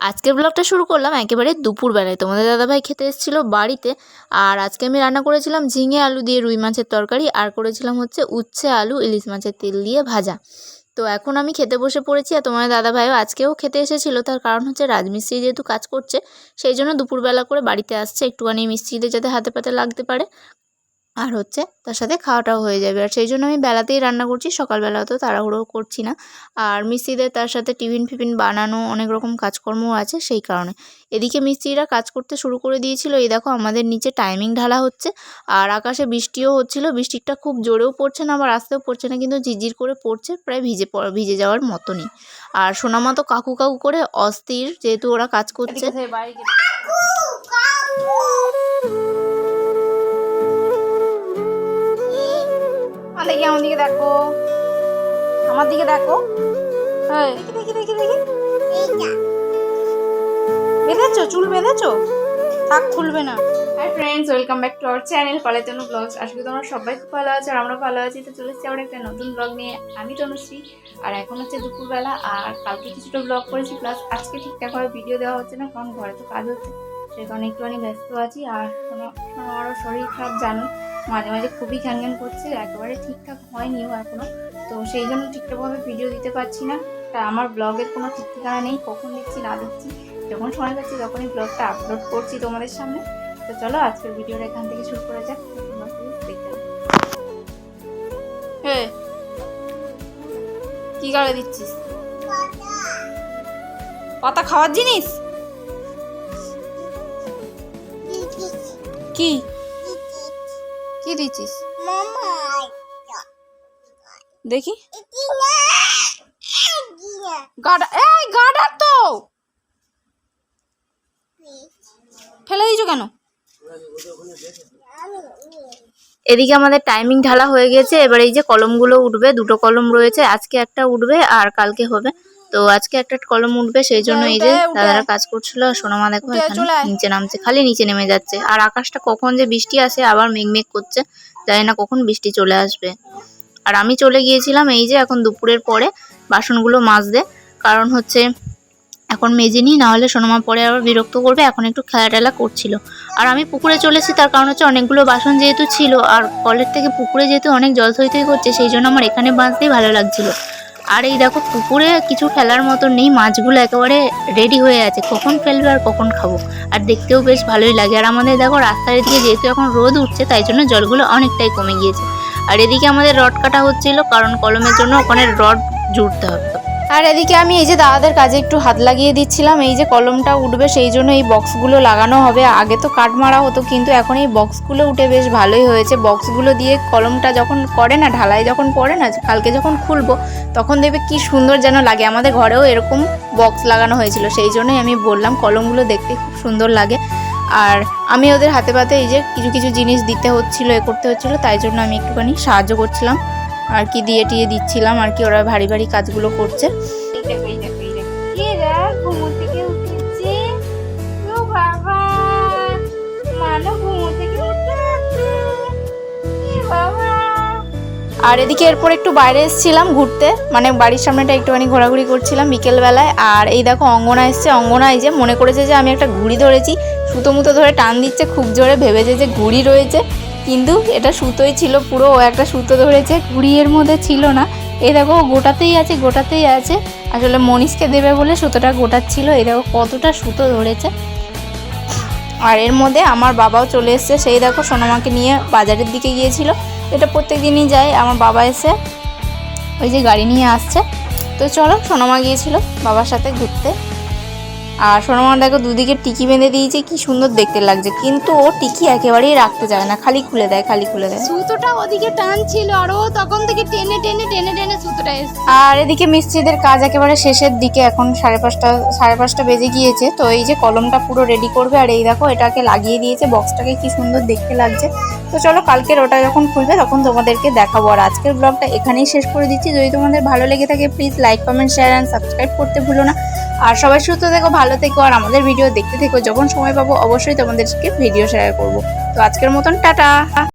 আজকের ব্লগটা শুরু করলাম একেবারে দুপুরবেলায়। তোমাদের দাদাভাই খেতে এসেছিলো বাড়িতে। আর আজকে আমি রান্না করেছিলাম ঝিঙে আলু দিয়ে রুই মাছের তরকারি, আর করেছিলাম হচ্ছে উচ্ছে আলু ইলিশ মাছের তেল দিয়ে ভাজা। তো এখন আমি খেতে বসে পড়েছি, আর তোমাদের দাদাভাইও আজকেও খেতে এসেছিলো। তার কারণ হচ্ছে রাজমিস্ত্রি যেহেতু কাজ করছে, সেই জন্য দুপুরবেলা করে বাড়িতে আসছে, একটুখানি মিস্ত্রিদের যাতে হাতে পাতে লাগতে পারে, আর হচ্ছে তার সাথে খাওয়াটাও হয়ে যাবে। আর সেই জন্য আমি বেলাতেই রান্না করছি, সকালবেলা তো তাড়াহুড়ো করছি না। আর মিস্ত্রিদের তার সাথে টিফিন ফিফিন বানানো, অনেক রকম কাজকর্মও আছে, সেই কারণে এদিকে মিস্ত্রিরা কাজ করতে শুরু করে দিয়েছিল। এই দেখো আমাদের নিচে টাইমিং ঢালা হচ্ছে, আর আকাশে বৃষ্টিও হচ্ছিল। বৃষ্টিটা খুব জোরেও পড়ছে না, আবার আসতেও পড়ছে না, কিন্তু ঝিরঝির করে পড়ছে, প্রায় ভিজে যাওয়ার মতনই। আর সোনামা তো কাকু কাকু করে অস্থির, যেহেতু ওরা কাজ করছে। দেখি আমার দিকে দেখো, আমার দিকে দেখো। বেঁধেছো, চুল বেঁধেছো? থাক, খুলবে না। Hi friends, welcome back to our channel কলেতনু ব্লগস। আজকে তোমরা সবাই খুব ভালো আছো, আর আমরা ভালো আছি। তো চলে এসেছি আবার একটা নতুন ব্লগ নিয়ে। আমি তনুশ্রী, আর এখন হচ্ছে দুপুরবেলা। আর কালকে কিছুটা ব্লগ করেছি, প্লাস আজকে ঠিকঠাকভাবে ভিডিও দেওয়া হচ্ছে না, কারণ ঘরে তো কাজ হচ্ছে, সেই কারণে একটুখানি ব্যস্ত আছি। আর আমারও শরীর খারাপ, জানো, মাঝে মাঝে খুবই ঘ্যান করছে, একেবারে ঠিকঠাক হয়নিও এখনও। তো সেই জন্য ঠিকঠাকভাবে ভিডিও দিতে পারছি না। তা আমার ব্লগের কোনো ঠিক ঠিকানা নেই, কখন দিচ্ছি না দিচ্ছি, যখন সময় পাচ্ছি তখনই ব্লগটা আপলোড করছি তোমাদের সামনে। তো চলো আজকের ভিডিওটা এখান থেকে শুরু করা যাক। কি গালে দিচ্ছিস? পাতা খাওয়ার জিনিস? কি কি দিচ্ছিস দেখি? গাডার তো ফেলে দিয়েছো কেন? এদিকে আমাদের টাইমিং ঢালা হয়ে গেছে। এবার এই যে কলমগুলো উঠবে, দুটো কলম রয়েছে, আজকে একটা উঠবে আর কালকে হবে। তো আজকে একটা কলম উঠবে, সেই জন্য এই যে দাদারা কাজ করছিল। আর সোনামা দেখো এখানে নিচে নামছে, খালি নিচে নেমে যাচ্ছে। আর আকাশটা কখন যে বৃষ্টি আসে, আবার মেঘমেঘ করছে, জানি না কখন বৃষ্টি চলে আসবে। আর আমি চলে গিয়েছিলাম এই যে এখন দুপুরের পরে বাসনগুলো মাজতে, কারণ হচ্ছে এখন মেজে নিই, নাহলে সোনামা পরে আবার বিরক্ত করবে। এখন একটু খেলা টেলা করছিল। আর আমি পুকুরে চলেছি, তার কারণ হচ্ছে অনেকগুলো বাসন যেহেতু ছিল, আর কলের থেকে পুকুরে যেহেতু অনেক জল থই করছে, সেই জন্য আমার এখানে বাঁচতেই ভালো লাগছিল। আর এই দেখো পুকুরে কিছু ফেলার মতো নেই, মাছগুলো একেবারে রেডি হয়ে আছে, কখন ফেলবে আর কখন খাবো। আর দেখতেও বেশ ভালোই লাগে। আর আমাদের দেখো রাস্তার দিকে যেহেতু এখন রোদ উঠছে, তাই জন্য জলগুলো অনেকটাই কমে গিয়েছে। আর এদিকে আমাদের রড কাটা হচ্ছিল, কারণ কলমের জন্য ওখানে রড জুড়তে হবে। আর এদিকে আমি এই যে দাদাদের কাজে একটু হাত লাগিয়ে দিচ্ছিলাম। এই যে কলমটা উঠবে, সেই জন্য এই বক্সগুলো লাগানো হবে। আগে তো কাঠ মারা হতো, কিন্তু এখন এই বক্সগুলো উঠে বেশ ভালোই হয়েছে। বক্সগুলো দিয়ে কলমটা যখন করে না, ঢালাই যখন পড়ে না, কালকে যখন খুলবো তখন দেখবে কি সুন্দর যেন লাগে। আমাদের ঘরেও এরকম বক্স লাগানো হয়েছিল, সেই জন্যই আমি বললাম কলমগুলো দেখতে খুব সুন্দর লাগে। আর আমি ওদের হাতে পাতে এই যে কিছু কিছু জিনিস দিতে হচ্ছিলো, করতে হচ্ছিলো, তাই জন্য আমি একটুখানি সাহায্য করছিলাম, আর কি দিয়ে টিয়ে দিচ্ছিলাম, আর কি ওরা ভারী ভারী কাজগুলো করছে। আর এদিকে এরপর একটু বাইরে এসেছিলাম ঘুরতে, মানে বাড়ির সামনেটা একটুখানি ঘোরাঘুরি করছিলাম বিকেলবেলায়। আর এই দেখো অঙ্গনা এসছে। অঙ্গনা এই যে মনে করেছে যে আমি একটা ঘুড়ি ধরেছি, সুতো মুতো ধরে টান দিচ্ছে খুব জোরে, ভেবেছে যে ঘুড়ি রয়েছে, কিন্তু এটা সুতোই ছিল পুরো। ও একটা সুতো ধরেছে, ঘুড়ি এর মধ্যে ছিল না। এই দেখো গোটাতেই আছে, গোটাতেই আছে। আসলে মনীষকে দেবে বলে সুতোটা গোটাচ্ছিল। এই দেখো কতটা সুতো ধরেছে। আর এর মধ্যে আমার বাবাও চলে এসছে। সেই দেখো সোনামাকে নিয়ে বাজারের দিকে গিয়েছিল, এটা প্রত্যেক দিনই যায়। আমার বাবা এসে ওই যে গাড়ি নিয়ে আসছে। তো চলো, সোনামা গিয়েছিল বাবার সাথে ঘুরতে। আর সোনামা দেখো দুদিকে টিকি বেঁধে দিয়েছে, কি সুন্দর দেখতে লাগছে, কিন্তু ও টিকি একেবারেই রাখতে চায় না, খালি খুলে দেয়, খালি খুলে দেয়। সুতোটা ওদিকে টানছিল, আর ও তখন থেকে টেনে টেনে টেনে টেনে সুতোটা এসছে। আর এদিকে মিস্ত্রিদের কাজ একেবারে শেষের দিকে, এখন 5:30 বেজে গিয়েছে। তো এই যে কলমটা পুরো রেডি করবে, আর এই দেখো এটাকে লাগিয়ে দিয়েছে, বক্সটাকে কি সুন্দর দেখতে লাগছে। তো চলো কালকের ওটা যখন খুলবে তখন তোমাদেরকে দেখাবো। আর আজকের ব্লগটা এখানেই শেষ করে দিচ্ছি। যদি তোমাদের ভালো লেগে থাকে please like, comment, share and subscribe করতে ভুলো না। আর সবাই সুস্থ থেকো, ভালো থেকো, আর আমাদের ভিডিও দেখতে থেকো। যখন সময় পাবো অবশ্যই তোমাদেরকে ভিডিও শেয়ার করবো। তো আজকের মতন টাটা।